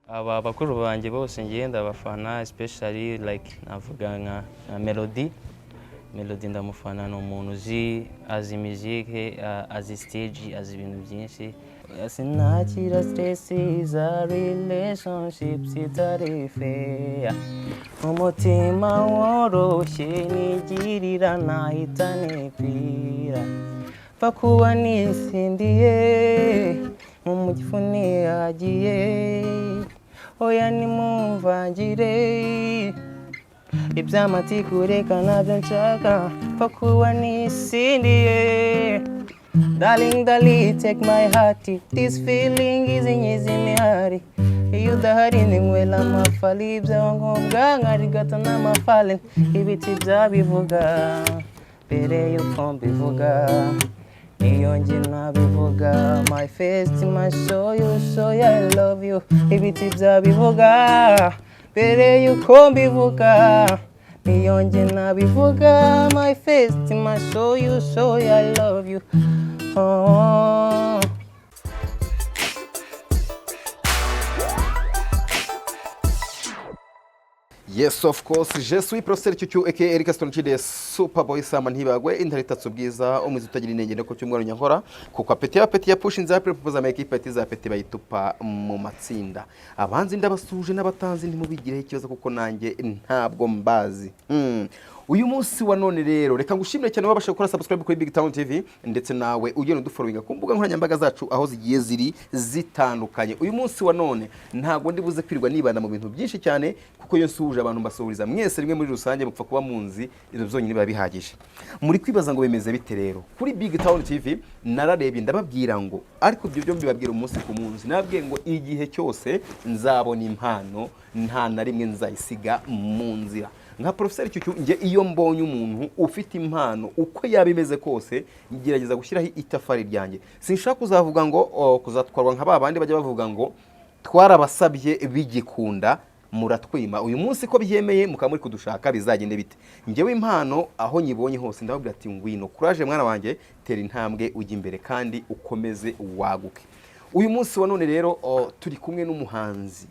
aba bakuru banjye bose ngenda abafana especially like navuga nka Melody ndamufana ni umuntu uzi azi musique azi stage azi ibintu byinshi sinakira stress za relationships itari fair umutima woroshye nigirira nahita nipfira pfa kuba nisindiye mu gifu nihagiye oya nimumvangire iby'amatiku reka nabyo nshaka pfa kuba nisindiye darling take my heart this feeling is inyizimihari iyo udahari ninywela amafali ibyangombwa nkarigata n'amafallen ibiti byabivuga mbere yuko mbivuga iyo njye nabivuga my face my show you so I love you ibiti byabivuga mbere yuko mbivuga iyo njye nabivuga my face my show you so I love you oh. Yes, of course. Je suis Professeur Chuchu aka Eric Stonchide Superboy Sama ntibagwe intaritatu bwiza umuzi utagira inenge ko cyumwaro nyankora kuko apeti ya push nza propose ama equipe za apeti bayitupa mu matsinda abanzi ndabasuje n'abatanzi ntimubigire ikibazo kuko nanjye ntabwo mbazi uyu munsi wa none rero reka ngushimire cyane wabasha gukora subscribe kuri Big Town TV ndetse nawe ugenda udufollowinga ku mbuga nkoranyambaga zacu aho zigiye ziri zitandukanye uyu munsi wa none ntago ndibuze kwirwa nibana mu bintu byinshi cyane kuko yo nsuje abantu mbasuhuriza mwese rimwe muri rusange mupfa kuba munzi ibyo byonyine biba bihagije muri kwibaza ngo bemeze bite rero kuri Big Town TV nararebye ndababwira ngo ariko ibyo byo mbibabwira umunsi ku munsi nababwiye ngo igihe cyose nzabona impano nta na rimwe nzayisiga mu nzira nka Professeur Chuchu nge iyo mbonye umuntu ufite impano uko yabimeze kose ngerageza gushyiraho itafari ryanjye sinshaka kuzavuga ngo kuzatwarwa nka babandi bajya bavuga ngo twarabasabye bigikunda muratwima uyu munsi ko byemeye mukamuri kudushaka bizagende bite ngewe impano aho nyibonye hose ndababwira ati ngwino courage mwana wanjye tera intambwe ujya imbere kandi ukomeze waguke uyu munsi wa none rero turi kumwe n'umuhanzi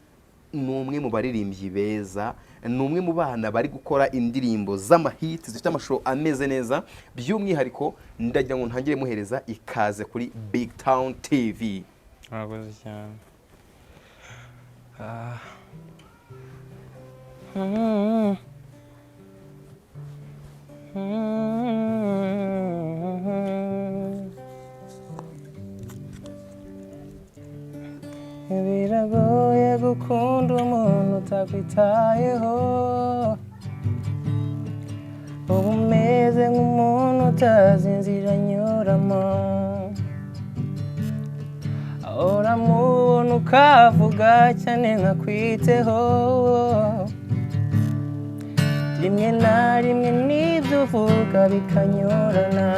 numwe mu baririmbyi beza numwe mu bana bari gukora indirimbo z'amahiti zifite amashusho ameze neza by'umwihariko ndagira ngo ntangire muhereza ikaze kuri Big Town TV murakoze cyane biragoye gukunda umuntu utakwitayeho uba umeze nk'umuntu utazi inzira anyuramo ahora mubona ukavuga cyane nkakwiteho rimwe na rimwe n'ibyo uvuga bikanyurana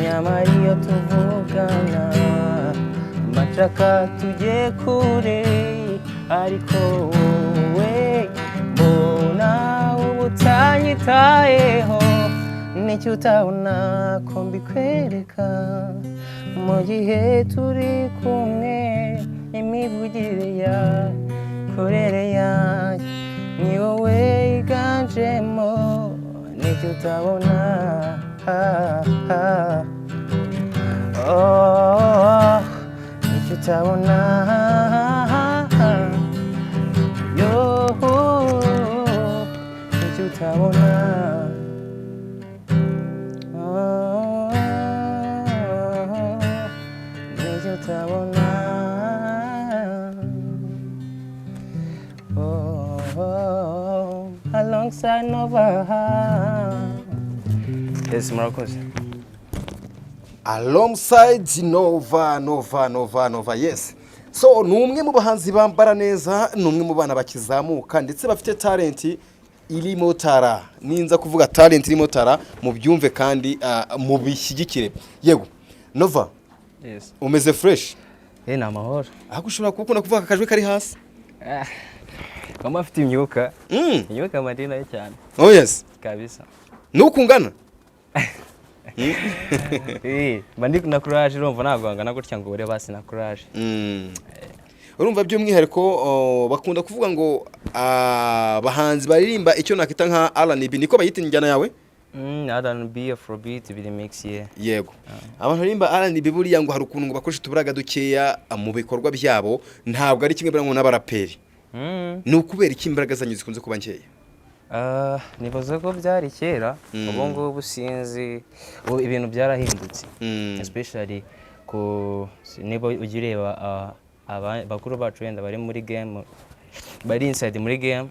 nyamara iyo tuvugana machaka tujye kure ariko wowe mbona ubutanyitayeho nicyo utabona ko mbikwereka mu gihe turi kumwe imivugire ya korere yanjye ni wowe iganjemo nicyo utabona nicyo utabona yo nicyo utabona nicyo utabona alongside Nova yes murakoze alongside Nova yes so numwe mu bahanzi bambara neza numwe mu bana bakizamuka ndetse bafite talent irimo tara ninza kuvuga talent irimo tara mu byumve kandi mu bishyigikire yego Nova yes umeze fresh na amahoro agushobora kukunda kuvuga akajwe kari hasi kama afite imyuka imyuka madina cyane oh yes kabisa nukungana bandi na courage urumva nagwanga nagutya ngo ure basi na courage urumva by'umwihariko bakunda kuvuga ngo abahanzi baririmba icyo nakita nka R&B niko bayita injyana yawe R&B Afrobeat biri mix yego abantu baririmba R&B buriya ngo hari ukuntu ngo bakoresha utubaraga dukeya mu bikorwa byabo ntabwo ari kimwe ngo n'abaraperi ni ukubera iki imbaraga zanyu zikunze kuba nkeya nibaza ko byari kera ubu ngubu sinzi ibintu byarahindutse especially niba ujya ureba bakuru bacu wenda bari muri game bari inside muri game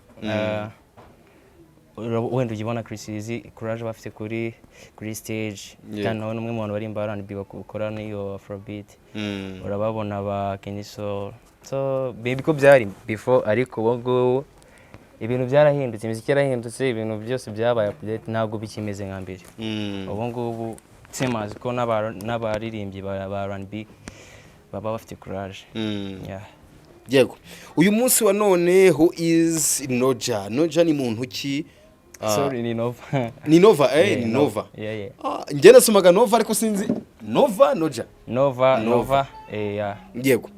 wenda ujya ubona Chris Easy courage bafite kuri stage kandi nawe n'umwe mu bantu barimba R&B bakora n'iyo Afrobeat urababona ba Kenny Soul so biko byari before ariko ubu ngubu ibintu byarahindutse imiziki yarahindutse ibintu byose byabaye update ntabwo bikimeze nka mbere ubu ngubu semazi ko n'abaririmbyi ba R&B baba bafite courage yego uyu munsi wa none who is Noja ni muntu ki sorry ni Nova ni Nova ni Nova njye nasomaga Nova ariko sinzi Noja Nova yego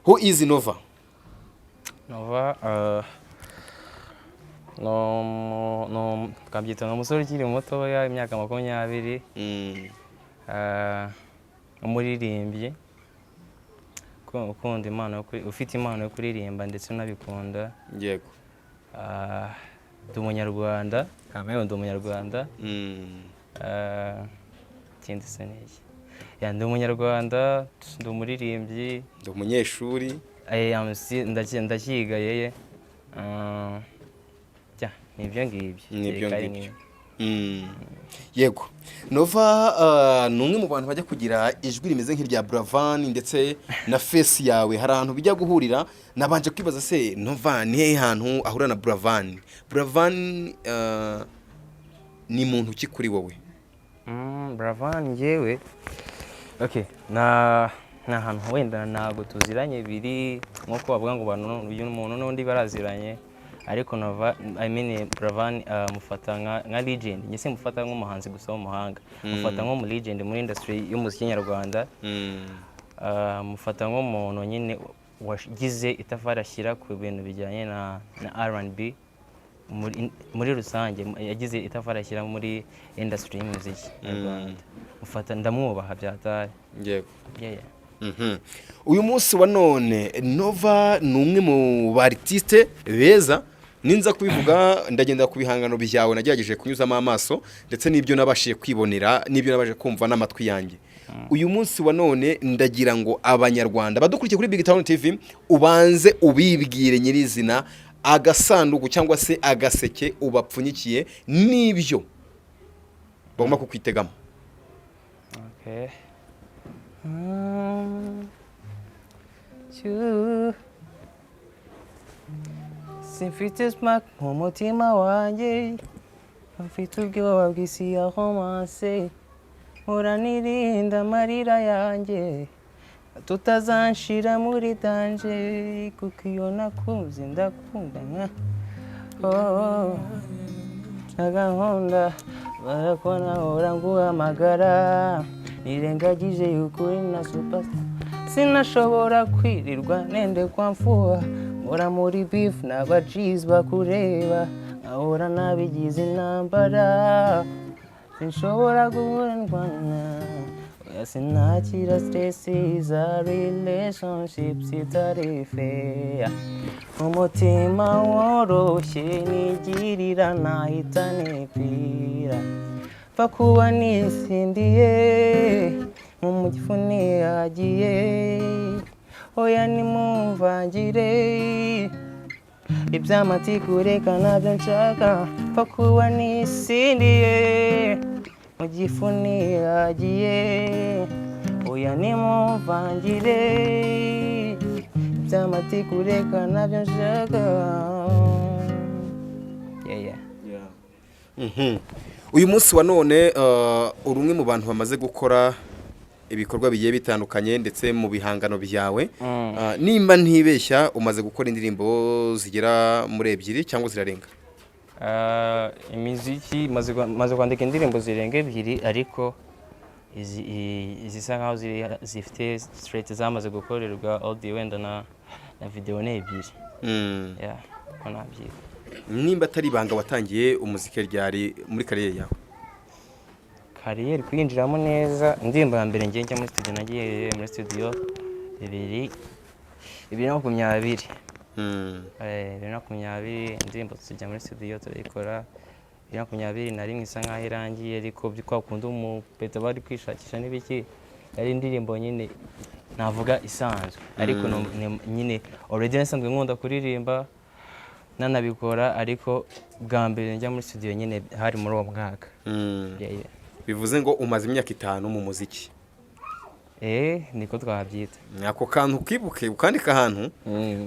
who is Nova no kabyita umusore ukiri muto imyaka 20 umuririmbyi ukunda impano ufite impano yo kuririmba ndetse unabikunda yego ndi umunyarwanda ndi umunyarwanda ikindi se n'iki ndi umunyarwanda ndi umuririmbyi ndi umunyeshuri ndakiga yeye nibyo ngibyo yego Nova ni umwe mu bantu bajya kugira ijwi rimeze nk'irya Buravan ndetse na face yawe hari ahantu bijya guhurira nabanje kwibaza se Nova ni hehe hantu ahura na Buravan ni muntu ki kuri wowe Buravan ngewe okay na ahantu wenda ntabwo tuziranye biri nk'uko bavuga ngo uyu muntu n'undi baraziranye ariko Nova Buravan mufata nka legend nyese mufata nk'umuhanzi gusa w'umuhanga mufata nko mu legend muri industry y'umuziki nyarwanda mufata nk'umuntu nyine wagize itafari ashyira ku bintu bijyanye na R&B muri rusange yagize itafari ashyira muri industry y'umuziki nyarwanda mufata ndamwubaha byatari yego uyu munsi wa none Nova ni umwe mu artiste beza ninza kubivuga ndagenda ku bihangano byawe nagerageje kunyuzamo amaso ndetse n'ibyo nabashije kwibonera n'ibyo nabaje kumva n'amatwi yanjye uyu munsi wa none ndagira ngo abanyarwanda badukurikiye kuri Big Town TV ubanze ubibwire nyirizina agasanduku cyangwa se agaseke ubapfunyikiye n'ibyo bagomba kukwitegamo simfite smack mu mutima wanjye mfite ubwoba bw'isi ya romance uranirinda amarira yanjye tutazanshira muri danje kuko iyo nakuze ndakunda nagahunda barakona hora nguhamagara nirengagije y'ukuri na superstar sinashobora kwirirwa nende kwa mfuha mora muri beef n'abajiz bakureba ahora nabigize intambara sinshobora guhura ndwana oya sinakira stress za relationships itari fair umutima woroshye nigirira nahita nipfira pfa kuba nisindiye mu gifu nihagiye oya nimumvangire iby'amatiku reka nabyo nshaka pfa kuba nisindiye mu gifu nihagiye oya nimumvangire iby'amatiku reka nabyo nshaka uyu munsi wa none uri umwe mu bantu bamaze gukora ibikorwa bigiye bitandukanye ndetse mu bihangano byawe nimba ntibeshya umaze gukora indirimbo zigera muri 2 cyangwa zirarenga imiziki maze kwandika indirimbo zirenga 2 ariko izisa nkaho zifite straight zamaze gukorerwa audio wenda na video ni ebyiri. Yeah, ko nabyita. Nimba atari ibanga watangiye umuziki ryari muri kariyeri yawe? Kariyeri kwinjiramo neza, indirimbo ya mbere njye njya muri studio, nagiye muri studio 2020. 2020 indirimbo tujya muri studio turayikora. 2021 isa nkaho irangiye, ariko by'uko akunda umupeta bari kwishakisha n'ibiki, yari indirimbo nyine navuga isanzwe, ariko nyine already nasanzwe nkunda kuririmba nanabikora, ariko bwa mbere njya muri studio nyine hari muri uwo mwaka. Bivuze ngo umaze imyaka 5 mu muziki. Niko twabyita. Ako kantu kibuke ukandika ahantu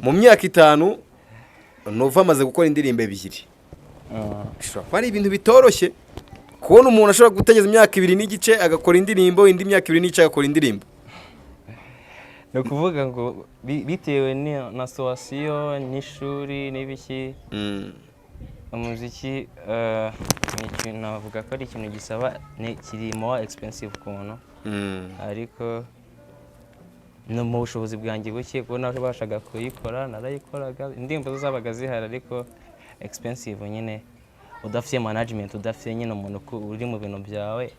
mu myaka 5 Nova amaze gukora indirimbo 2. Bishobora ari ibintu bitoroshye kubona umuntu ashobora gutegeza imyaka 2 n'igice agakora indirimbo, indi myaka 2 n'igice agakora indirimbo. No kuvuga ngo bitewe na situation n'ishuri n'ibiki, umuziki ni ikintu navuga ko ari ikintu gisaba kiri more expensive kuntu, ariko no mu bushobozi bwanjye buke kubona bashaga kuyikora narayikoraga, indirimbo zabaga zihari, ariko expensive nyine, udafite management, udafite nyine umuntu uri mu bintu byawe,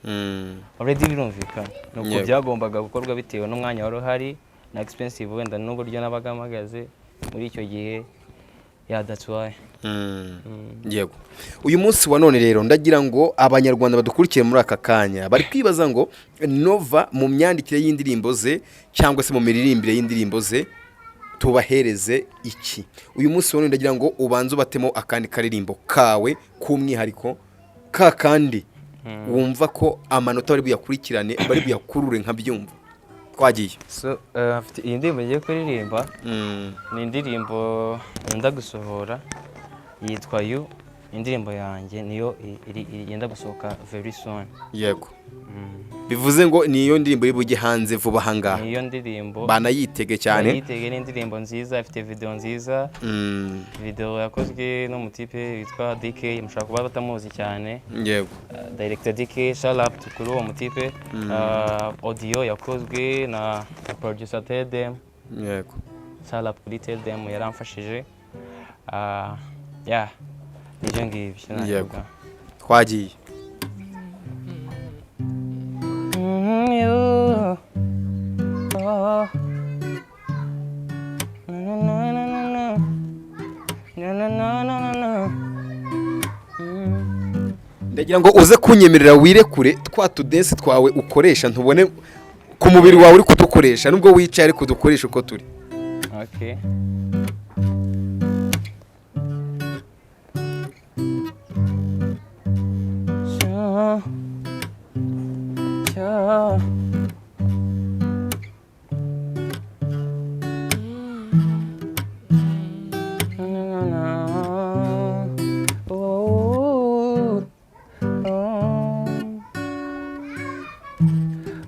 already birumvikana nuko byagombaga gukorwa bitewe n'umwanya wari uhari na expensive wenda n'uburyo nabagamagaze muri icyo gihe. That's why. Yego. Uyu munsi wa none rero ndagira ngo abanyarwanda badukurikiye muri aka kanya bari kwibaza ngo Nova mu myandikire y'indirimbo ze cyangwa se mu miririmbire y'indirimbo ze tubahereze iki? Uyu munsi wa none ndagira ngo ubanze ubatemo akandi karirimbo kawe k'umwihariko kandi wumva ko amanota bari buyakurikirane, bari buyakurure nka byumva. Twagiye. So afite iyi ndirimbo ngiye kuririmba, ni indirimbo yenda gusohora yitwa You. Indirimbo yanjye niyo yenda gusohoka very soon. Yego. Bivuze ngo niyo ndirimbo iri bujye hanze vuba hangaha. Niyo ndirimbo banayitege cyane. Banayitege, ni indirimbo nziza, ifite video nziza. Video yakozwe n'umutipe witwa DK, mushaka kuba batamuzi cyane. Yego. Director DK, shout out kuri uwo mutipe. Audio yakozwe na producer Tedem. Yego. Shout out kuri Tedem, yaramfashije. Yeah. Nijye ngibyo. Yego. Twagiye. Ndagira ngo uze kunyemerera wirekure twa tudensi twawe ukoresha, ntubone ku mubiri wawe uri kudukoresha nubwo wicaye ariko dukoresha uko turi. Okay.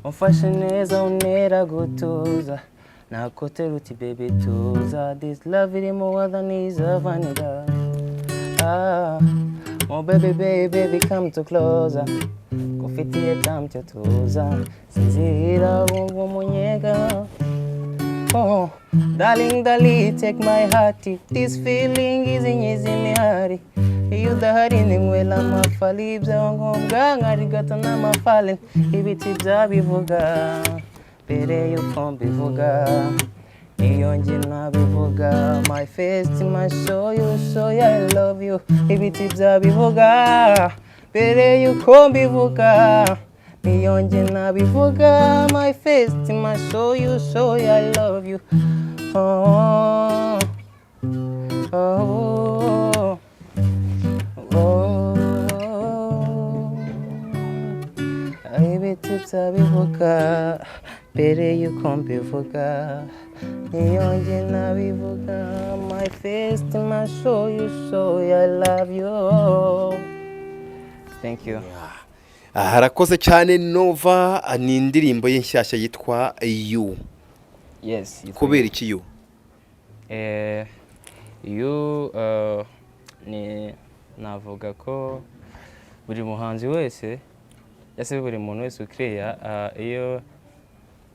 Umfashe neza unera gutuza, nakoteruti baby tuza, this love iri more than is a vanilla. Oh baby come to closer, kufitiye tamte tuza, sinzira wumva umunyega. Oh darling take my heart, this feeling is in hari. Iyo udahari ninywela amafalibya wangombwa nkarigata n'amafallen, ibiti byabivuga mbere yuko mbivuga, niyo njye nabivuga, my face to my soul, you so I love you, ibiti byabivuga mbere yuko mbivuga, niyo njye nabivuga, my face to my soul, you so I love you. Oh, oh, ibiti byabivuga mbere yuko mbivuga, niyo njye nabivuga, my face to my soul, you so I love you. Thank you. Harakoze cyane Nova, ni indirimbo ye nshyashya yitwa You. Yes. Kubera iki You? You ni navuga ko buri muhanzi wese yase buri muntu wese ukreya, iyo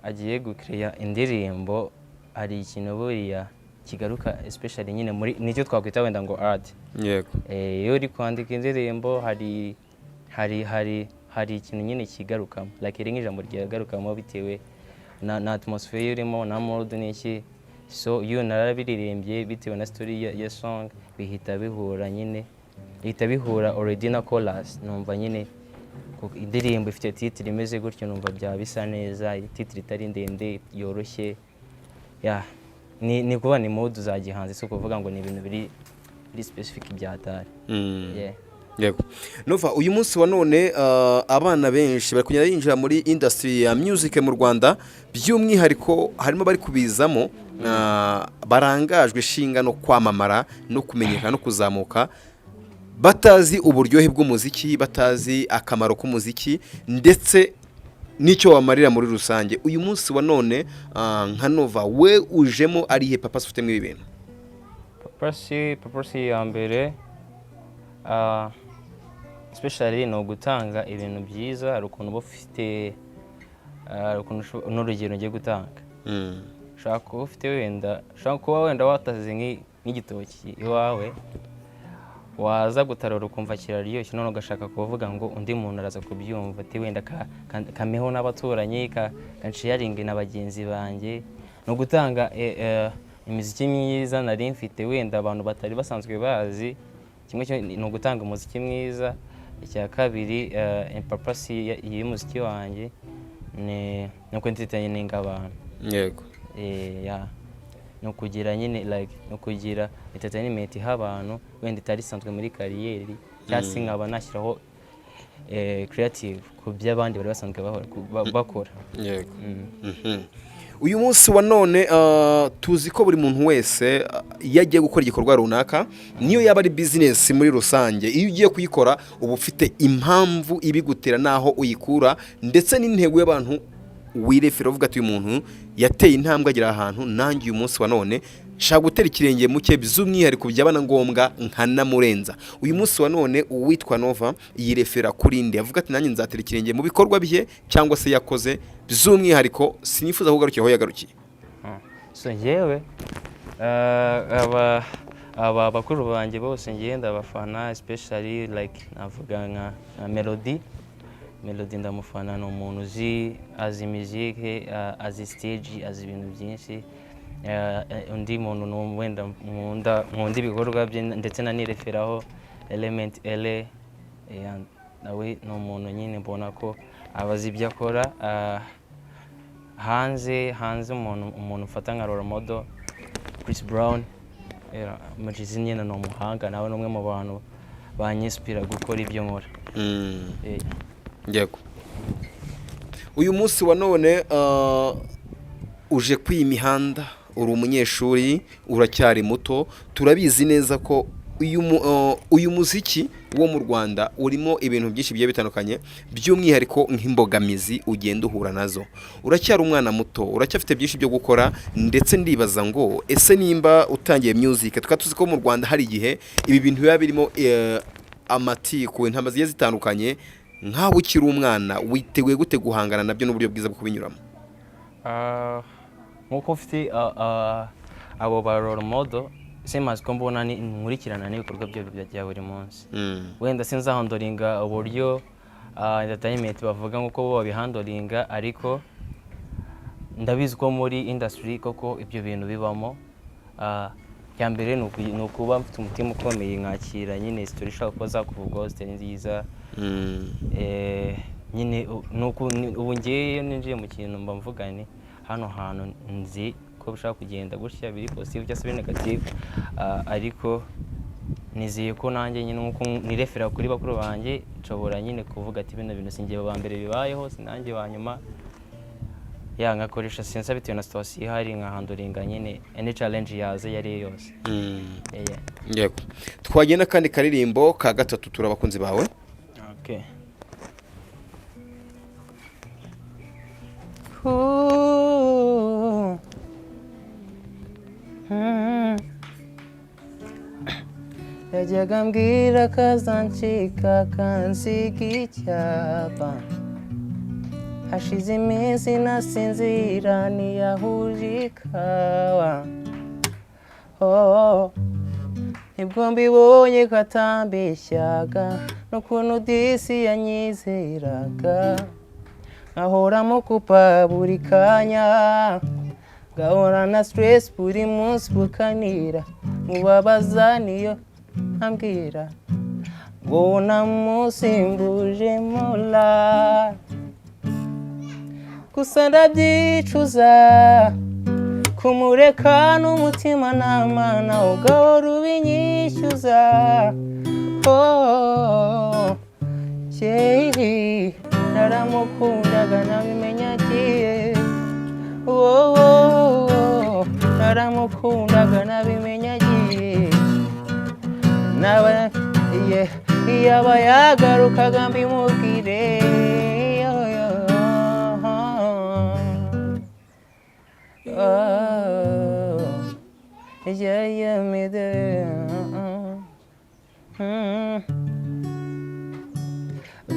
agiye gukreya indirimbo hari ikintu buriya kigaruka especially nyine muri nicyo twakwita wenda ngo art. Yego. Iyo uri kwandika indirimbo hari ikintu nyine kigarukamo, like iri nk'ijambo ryagarukamo bitewe na atmosphere urimo na mood n'iki. So iyo narabiririmbye bitewe na story ya song bihita bihura nyine, bihita bihura already na chorus, numva nyine indirimbo ifite titre imeze gutyo, numva bya bisa neza, titre itari ndende yoroshye. Ni kuba ni mood zagihanze, so kuvuga ngo ni ibintu biri specific byatari. Yego. Nova, uyu munsi wa none abana benshi bari kugenda yinjira muri industry ya music mu Rwanda, by'umwihariko harimo bari kubizamo barangajwe ishinga no kwamamara no kumenyekana no kuzamuka, batazi uburyohe bw'umuziki, batazi akamaro k'umuziki ndetse n'icyo wamarira muri rusange. Uyu munsi wa none nka Nova, we ujemo ari he papa ufite mwe ibintu? Purpose ya mbere especially no gutanga ibintu byiza, hari ukuntu bufite n'urugero ngiye gutanga. Ushaka kuba ufite wenda, ushaka kuba wenda wataze nk'igitoki iwawe, waza gutarura ukumva kiraryoshye, none ugashaka kuvuga ngo undi muntu araza kubyumva ati wenda kameho n'abaturanyi kansharinge na bagenzi banjye. No gutanga imiziki myiza nari mfite wenda abantu batari basanzwe bazi, kimwe ni ugutanga umuziki mwiza. Icya kabiri purpose y'umuziki wanjye ni uko entertaining abantu. Yego. No kugira nyine like no kugira entertainment y'abantu wenda itari sanzwe muri kariyeri, cyangwa nkaba nashyiraho creative ku by'abandi bari basanzwe bakora. Yego. Uyu munsi wa none tuzi ko buri muntu wese yagiye gukora igikorwa runaka, niyo yaba ari business muri rusange, iyo ugiye kuyikora uba ufite impamvu ibigutera naho uyikura ndetse n'intego y'abantu wirefera uvuga ati uyu muntu yateye intambwe agira ahantu, nanjye uyu munsi wa none nshaka gutera ikirenge muke, by'umwihariko byabana ngombwa nkanamurenza. Uyu munsi wa none uwitwa Nova yirefera kuri nde, avuga ati nanjye nzatera ikirenge mu bikorwa bye cyangwa se yakoze, by'umwihariko sinifuza kugarukiye aho yagarukiye. So njyewe aba bakuru banjye bose ngenda abafana, especially like navuga nka Melody ndamufana, ni umuntu azi music, azi stage, azi ibintu byinshi. Undi muntu wenda nkunda ibikorwa bye ndetse nanireferaho Element Ele, nawe ni umuntu nyine mbona ko abazi ibyo akora. Hanze umuntu ufata nka role model Chris Brown, mujizi nyine ni umuhanga, nawe ni umwe mu bantu banyinspira gukora ibyo nkora. Yego. Uyu munsi wa none uje kw'imihanda, uri umunyeshuri, uracyari muto, turabizi neza ko uyu muziki wo mu Rwanda urimo ibintu byinshi bigiye bitandukanye, by'umwihariko nk'imbogamizi ugenda uhura nazo. Uracyari umwana muto, uracyafite byinshi byo gukora, ndetse ndibaza ngo ese nimba utangiye music, tukatuzi ko mu Rwanda hari igihe ibi bintu biba birimo amatiku, intama zigiye zitandukanye, nkaho ukiri umwana witeguye gute guhangana nabyo n'uburyo bwiza bwo kubinyuramo? Nkuko mfite abo ba role model, semazi ko mbona nkurikirana n'ibikorwa bya buri munsi. Wenda sinzahandoringa uburyo entertainment bavuga nkuko bo babihandoringa, ariko ndabizi ko muri industry koko ibyo bintu bibamo. Ya mbere ni ukuba mfite umutima ukomeye, nkakira nyine story ishaka kuba zakuvugwaho zitari nziza. Nyine ubu ngiye ninjiye mu kintu mba mvuga ni hano hantu nzi ko bishaka kugenda gutya, biri positive cyangwa biri negative, ariko nizeye ko nanjye nyine nkuko nirefera kuri bakuru banjye nshobora nyine kuvuga ati bino bintu singiye ba mbere bibayeho, sinanjye ba nyuma. Ngakoresha sensa bitewe na situation ihari, nkahandoringa nyine any challenge yaze yari yose. Yego. Twagenda kandi karirimbo ka gatatu turabakunzi bawe. Okay. Yajyaga mbwira kazancika kansiga icyapa, hashize iminsi nasinzira niyahuje ikawa, oh nibwo mbibonye ko atambeshyaga n'ukuntu disi yanyizeraga nkahora mukupa buri kanya ngahora na stress buri munsi bukanira mubabaza niyo ambwira ngo namusimbuje mola gusa ndabyicuza kumureka n'umutima n'amana ugahora ubinyishyuza oh naramukundaga nabimenya agiye oh naramukundaga nabimenya agiye yaba yagarukaga mbimubwire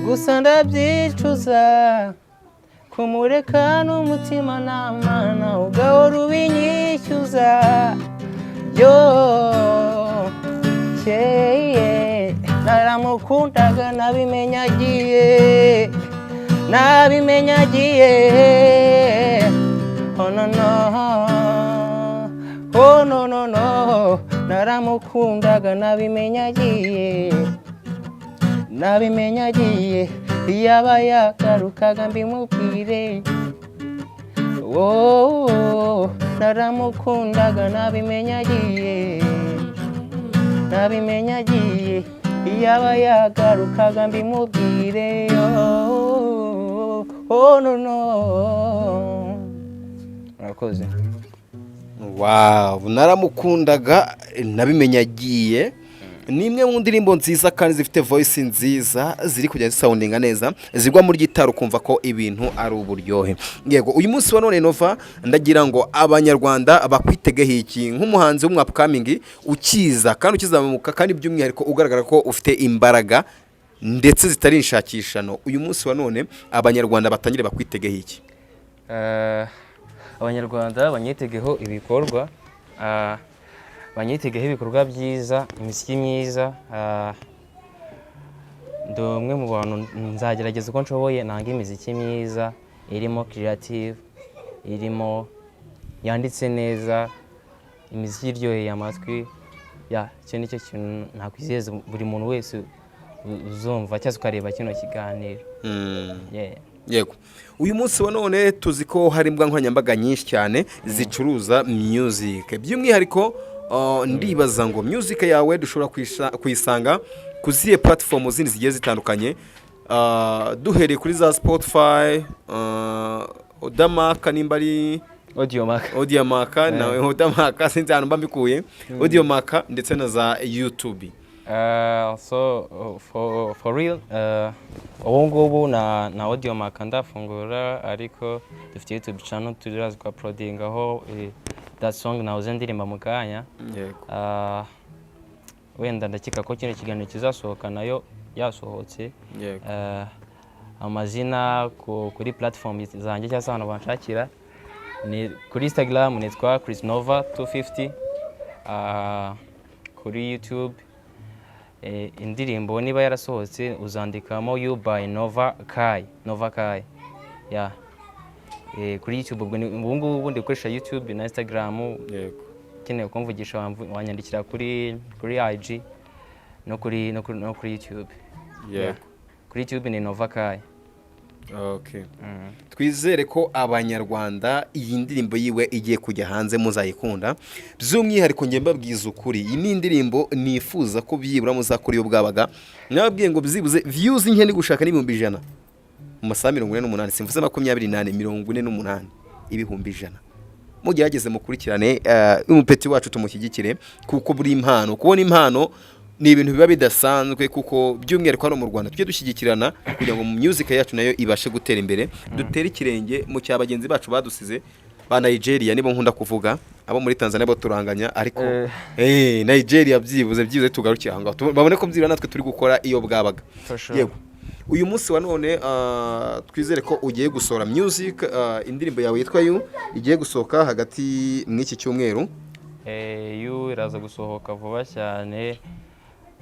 gusa ndabyicuza kumureka n'umutima n'amana ugahora ubinyishyuza yo naramukundaga nabimenya agiye oh no no naramukundaga nabimenya agiye yaba yagarukaga mbimubwire oh naramukundaga nabimenya agiye yaba yagarukaga mbimubwire oh no murakoze. Wow, naramukundaga nabimenya agiye ni imwe mu ndirimbo nziza kandi zifite voice nziza ziri kujya zisoundinga neza zigwa muri gitari ukumva ko ibintu ari uburyohe. Yego uyu munsi wa none Nova ndagira ngo abanyarwanda bakwitegeho iki nk'umuhanzi w'umwapcoming ukiza kandi ukizamuka kandi by'umwihariko ugaragara ko ufite imbaraga ndetse zitari inshakishano. Uyu munsi wa none abanyarwanda batangire bakwitegeho iki? Abanyarwanda banyitegeho ibikorwa banyitegeho ibikorwa byiza, imiziki myiza, ndi umwe mu bantu nzagerageza uko nshoboye nanga imiziki myiza irimo creative, irimo yanditse neza, imiziki iryoheye amatwi. Icyo nicyo kintu nakwizeza buri muntu wese uzumva cyangwa ukareba kino kiganiro. Yego uyu munsi wa none tuzi ko hari imbwa nkoranyambaga nyinshi cyane zicuruza music, by'umwihariko ndibaza ngo music yawe dushobora kuyisanga kuziye platform zindi zigiye zitandukanye, duhereye kuri za Spotify, Audiomack nimba ari Audiomack nawe Audiomack sinzi ahantu mba mbikuye, Audiomack ndetse na za YouTube. So for real ubu ngubu na Audiomack ndafungura, ariko dufite YouTube channel turaza kwa uploading aho that song nahoze ndirimba mu kanya. Wenda ndakeka ko kino kiganiro kizasohoka nayo yasohotse. Amazina kuri platform zanjye cyangwa ahantu banshakira ni kuri Instagram nitwa Chris Nova 250, kuri YouTube indirimbo niba yarasohotse uzandikamo You by Nova Kai kuri YouTube. Ubu ngubu ndikoresha YouTube na Instagram. Keneye kumvugisha wanyandikira kuri IG no kuri YouTube. Kuri YouTube ni Nova Kai. Okay. Twizere ko abanyarwanda iyi ndirimbo yiwe igiye kujya hanze muzayikunda, by'umwihariko ngiye mbabwiza ukuri iyi ni indirimbo nifuza ko byibura muzakuri yo bwabaga nababwiye ngo bizibuze views nke ni gushaka n'ibihumbi 100 mu masaha 48 simvuze 28 ibihumbi 100. Mugerageze mukurikirane umupeti wacu tumushyigikire kuko buri impano kubona impano ni ibintu biba bidasanzwe, kuko by'umwihariko hano mu Rwanda tujye dushyigikirana kugira ngo mu music yacu nayo ibashe gutera imbere, dutere ikirenge mu cyabagenzi bacu badusize ba Nigeria nibo nkunda kuvuga, abo muri Tanzania bo turanganya, ariko Nigeria byibuze tugarukira aho babone ko byibura natwe turi gukora iyo bwabaga. Yego uyu munsi wa none twizere ko ugiye gusohora music, indirimbo yawe yitwa You igiye gusohoka hagati mw'iki cyumweru. yu iraza gusohoka vuba cyane,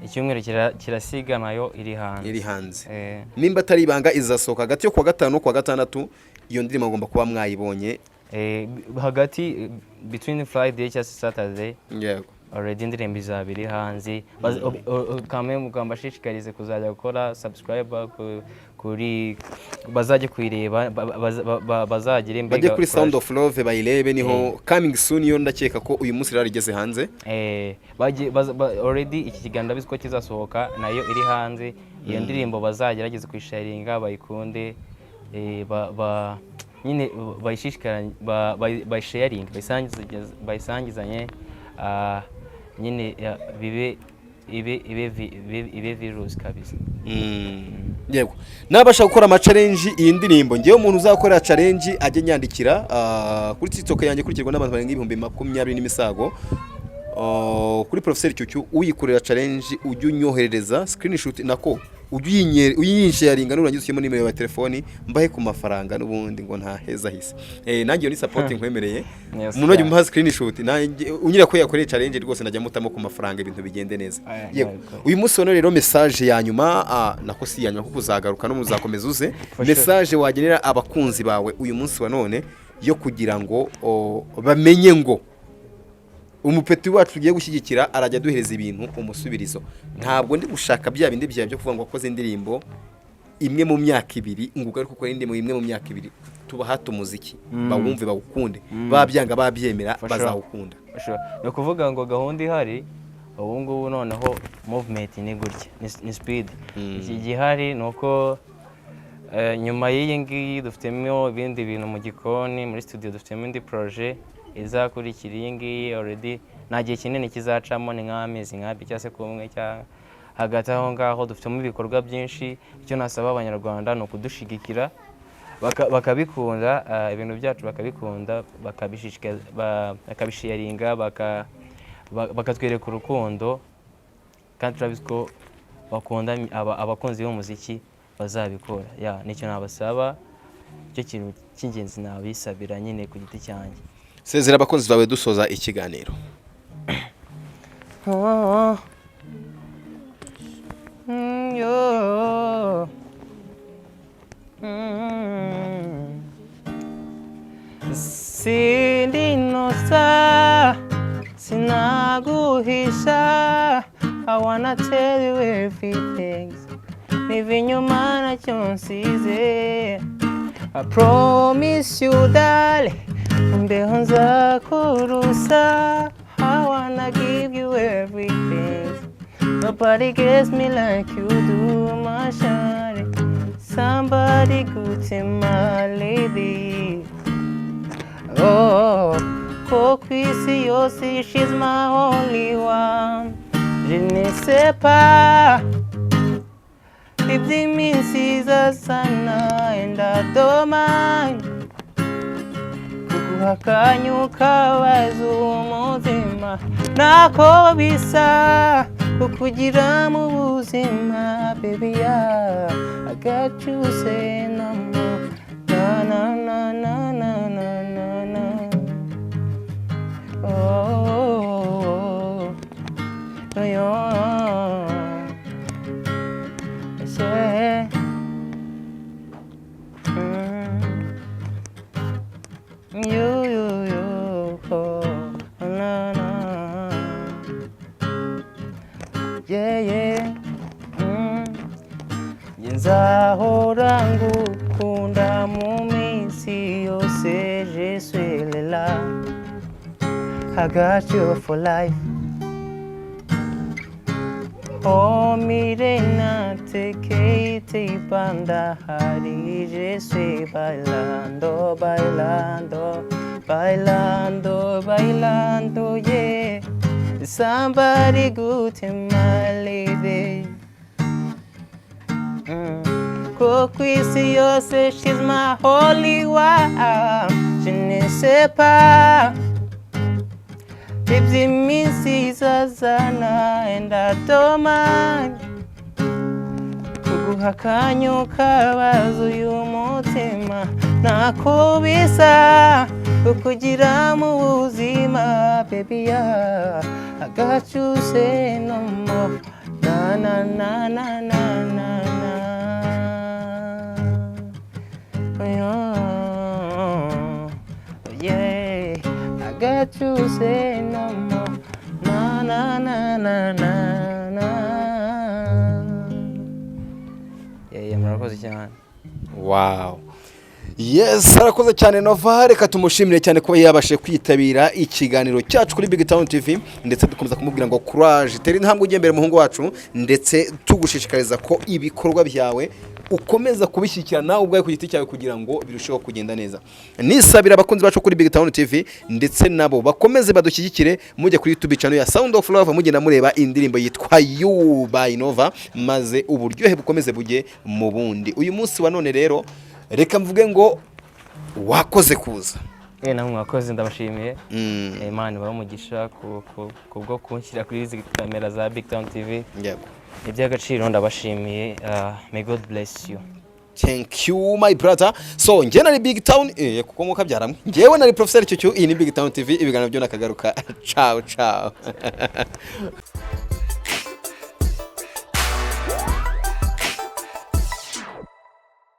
icyumweru kirasiga nayo iri hanze. Nimba atari ibanga izasohoka hagati yo kuwa gatanu no kuwa gatandatu, iyo ndirimbo ngomba kuba mwayibonye hagati between Friday cyangwa Saturday. Yego. Already indirimbo izabiri hanze. Kamwe mugamba shishikarize kuzajya gukora subscribe kuri bazajye kuyireba, bazagire imbega bajye kuri Sound of Love bayirebe, niho coming soon yo ndakeka ko uyu munsi rarigeze hanze. Already iki kiganiro biziko kizasohoka nayo iri hanze. Iyo ndirimbo bazagerageza kwisharinga bayikunde, nyine bayishishikaranye, bayisharing, bayisangizanye, nyine ibe virus kabisa. Yego, nabasha gukora ama challenge iyi ndirimbo, ngiye umuntu uzakora challenge ajye nyandikira kuri TikTok yanjye kurikirwa n'abantu barenga 20,000 n'imisago. Kuri Professeur Cyucyu uyikorera challenge ujye unyoherereza screenshot nako ujye uyinsharinga nurangiza nimero ya telefoni mbahe ku mafaranga n'ubundi ngo nta heza hise. Nanjye ni supporting nkwemereye umuntu wajye umuha screenshot nanjye unyira ko yakoreye challenge rwose najya mutamo ku mafaranga ibintu bigende neza. Yego, uyu munsi wono rero message ya nyuma nako si ya nyuma kuko uzagaruka no muzakomeza uze message wagenera abakunzi bawe uyu munsi wa none yo kugira ngo bamenye ngo umupeti wacu ugiye gushyigikira arajya duhereza ibintu umusubirizo. Ntabwo ndi gushaka bya bindi byo kuvuga ngo akoze indirimbo imwe mu myaka ibiri nguga ariko ko indirimbo imwe mu myaka ibiri tuba hatu muziki bawumve bawukunde, babyanga babyemera bazawukunda. No kuvuga ngo gahunda ihari ubu ngubu noneho movement ni gutya, ni speed. Iki gihari nuko nyuma y'iyi ngiyi dufitemo ibindi bintu mu gikoni, muri studio dufitemo indi projet izakurikira iyi ngiyi. Already nta gihe kinini kizacamo, ni nk'amezi nk'abiri cyangwa se kumwe cyangwa hagati aho ngaho. Dufitemo ibikorwa byinshi, icyo nasaba abanyarwanda ni ukudushigikira bakabikunda, ibintu byacu bakabikunda, bakabisharinga, bakatwereka urukundo, kandi turabizi ko bakunda abakunzi b'umuziki bazabikora. Nicyo nabasaba, icyo kintu cy'ingenzi nabisabira nyine ku giti cyanjye. Sezera abakunzi bawe dusoza ikiganiro. Sindinosa sinaguhisha, I wanna tell you everything, niva inyuma nacyo nsize. I promise you darling, mbeho nzakurusa, I wanna give you everything, nobody gets me like you do, my shawty, somebody good in my lady. Oh, kwisi yose, she's my only one. Je ne sais pas iby'iminsi sana, and I don't mind kuguhakanya ukabaza umutima, nako bisa kukugira mu buzima. Baby, I got you say no more, na na na na na na na na. Oh, yeah. You, oh, na na. Yeah. Nzahora ngukunda mu minsi yose, je suis là, I got you for life. Oh, mirena te que banda hari, je suis bailando, bailando, bailando, bailando, yeah. Somebody good in my lady. Kwisi yose, she's my holy one. Je ne sais pas iby'iminsi sana, and I don't mind kuguhakanya ukabaza uyu mutima, nako bisa ukugira mu buzima baby yeah I got you say no more na na na na na na na yeah I got you say no more na na na na na na yeah murakoze cyane. Wow. Yes, arakoze cyane Nova, reka tumushimire cyane kuba yabashe kwitabira ikiganiro cyacu kuri Big Town TV, ndetse dukomeza kumubwira ngo courage, teri intambwe ujye mbere muhungu wacu, ndetse tugushishikariza ko ibikorwa byawe ukomeza kubishyikira nawe ubwawe ku giti cyawe kugira ngo birusheho kugenda neza. Nisabira abakunzi bacu kuri Big Town TV, ndetse nabo bakomeze badushyigikire, mujye kuri YouTube channel ya Sound of Love, mugenda mureba indirimbo yitwa You by Nova, maze uburyohe bukomeze bujye mu bundi. Uyu munsi wa none rero reka mvuge ngo wakoze kuza. Namwe mwakoze, ndabashimiye. Imana bamugisha kubwo kunshyira kuri izi kamera za Big Town TV. Yego. Iby'agaciro ndabashimiye. May God bless you. Thank you my brother. So njye nari Big Town kuko muka byaramwe. Njyewe nari Professor Cyucyu, iyi ni Big Town TV, ibiganiro byo nakagaruka. Ciao ciao.